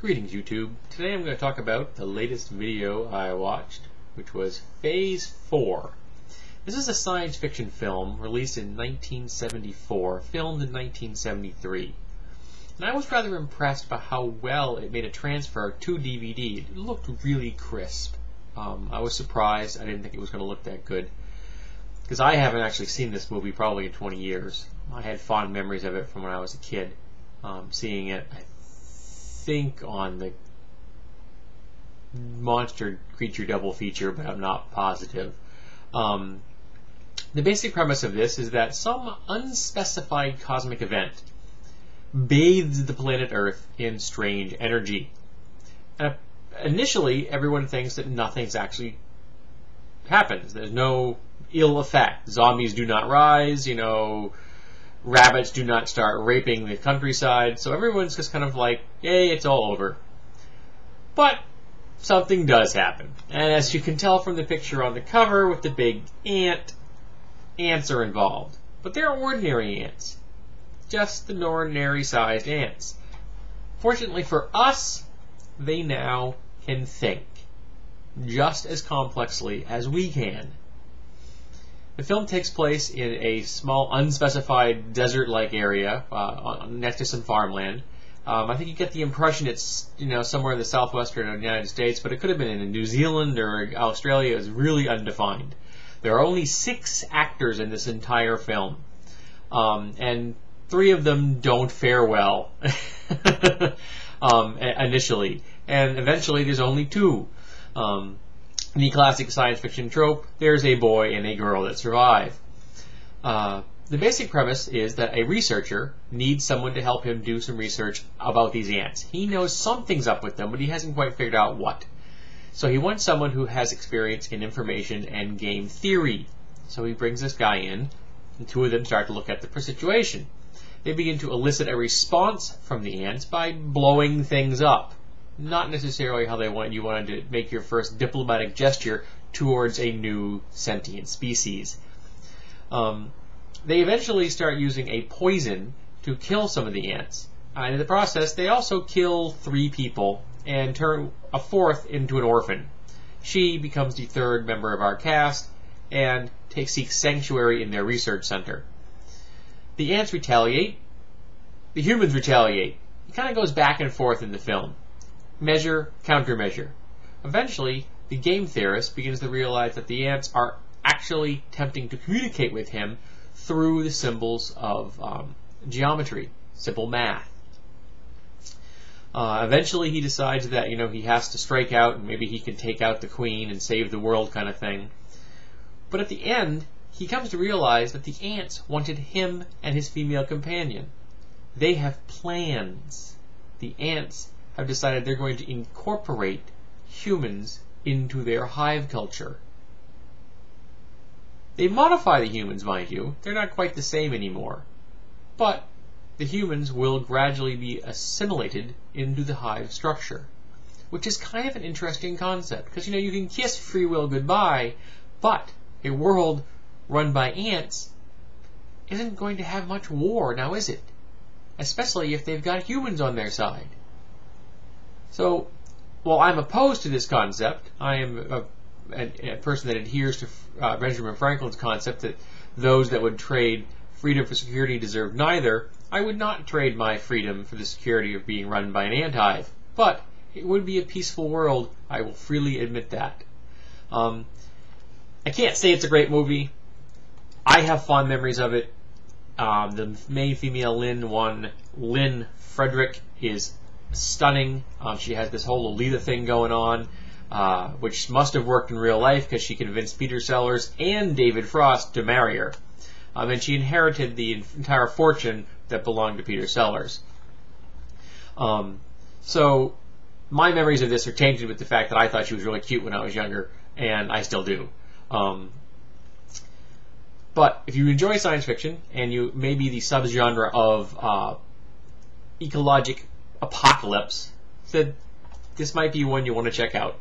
Greetings YouTube. Today I'm going to talk about the latest video I watched, which was Phase 4. This is a science fiction film released in 1974, filmed in 1973. And I was rather impressed by how well it made a transfer to DVD. It looked really crisp. I was surprised. I didn't think it was going to look that good. Because I haven't actually seen this movie probably in 20 years. I had fond memories of it from when I was a kid. Seeing it, I think, on the monster creature double feature, but I'm not positive. The basic premise of this is that some unspecified cosmic event bathes the planet Earth in strange energy. And initially, everyone thinks that nothing's actually happens. There's no ill effect. Zombies do not rise, rabbits do not start raping the countryside, so everyone's just kind of like, yay, it's all over. But something does happen. And as you can tell from the picture on the cover with the big ant, ants are involved. But they're ordinary ants. Just the ordinary sized ants. Fortunately for us, they now can think. Just as complexly as we can. The film takes place in a small, unspecified, desert-like area next to some farmland. I think you get the impression it's somewhere in the southwestern United States, but it could have been in New Zealand or Australia. It's really undefined. There are only 6 actors in this entire film, and 3 of them don't fare well initially, and eventually there's only 2. The classic science fiction trope, there's a boy and a girl that survive. The basic premise is that a researcher needs someone to help him do some research about these ants. He knows something's up with them, but he hasn't quite figured out what. So he wants someone who has experience in information and game theory. So he brings this guy in, and 2 of them start to look at the situation. They begin to elicit a response from the ants by blowing things up. Not necessarily how you wanted to make your first diplomatic gesture towards a new sentient species. They eventually start using a poison to kill some of the ants. And in the process, they also kill 3 people and turn a 4th into an orphan. She becomes the 3rd member of our cast and seeks sanctuary in their research center. The ants retaliate. The humans retaliate. It kind of goes back and forth in the film. Measure, countermeasure. Eventually, the game theorist begins to realize that the ants are actually attempting to communicate with him through the symbols of geometry, simple math. Eventually, he decides that he has to strike out, and maybe he can take out the queen and save the world, kind of thing. But at the end, he comes to realize that the ants wanted him and his female companion. They have plans. The ants have decided they're going to incorporate humans into their hive culture. They modify the humans, mind you. They're not quite the same anymore. But the humans will gradually be assimilated into the hive structure, which is kind of an interesting concept, because you can kiss free will goodbye, but a world run by ants isn't going to have much war, now is it? Especially if they've got humans on their side. So, while I'm opposed to this concept, I am a person that adheres to Benjamin Franklin's concept that those that would trade freedom for security deserve neither. I would not trade my freedom for the security of being run by an ant hive. But it would be a peaceful world. I will freely admit that. I can't say it's a great movie. I have fond memories of it. The main female Lynn Frederick, is stunning. She has this whole Lolita thing going on, which must have worked in real life because she convinced Peter Sellers and David Frost to marry her. And she inherited the entire fortune that belonged to Peter Sellers. So my memories of this are tainted with the fact that I thought she was really cute when I was younger, and I still do. But if you enjoy science fiction, and you maybe the subgenre of ecologic apocalypse, then this might be one you want to check out.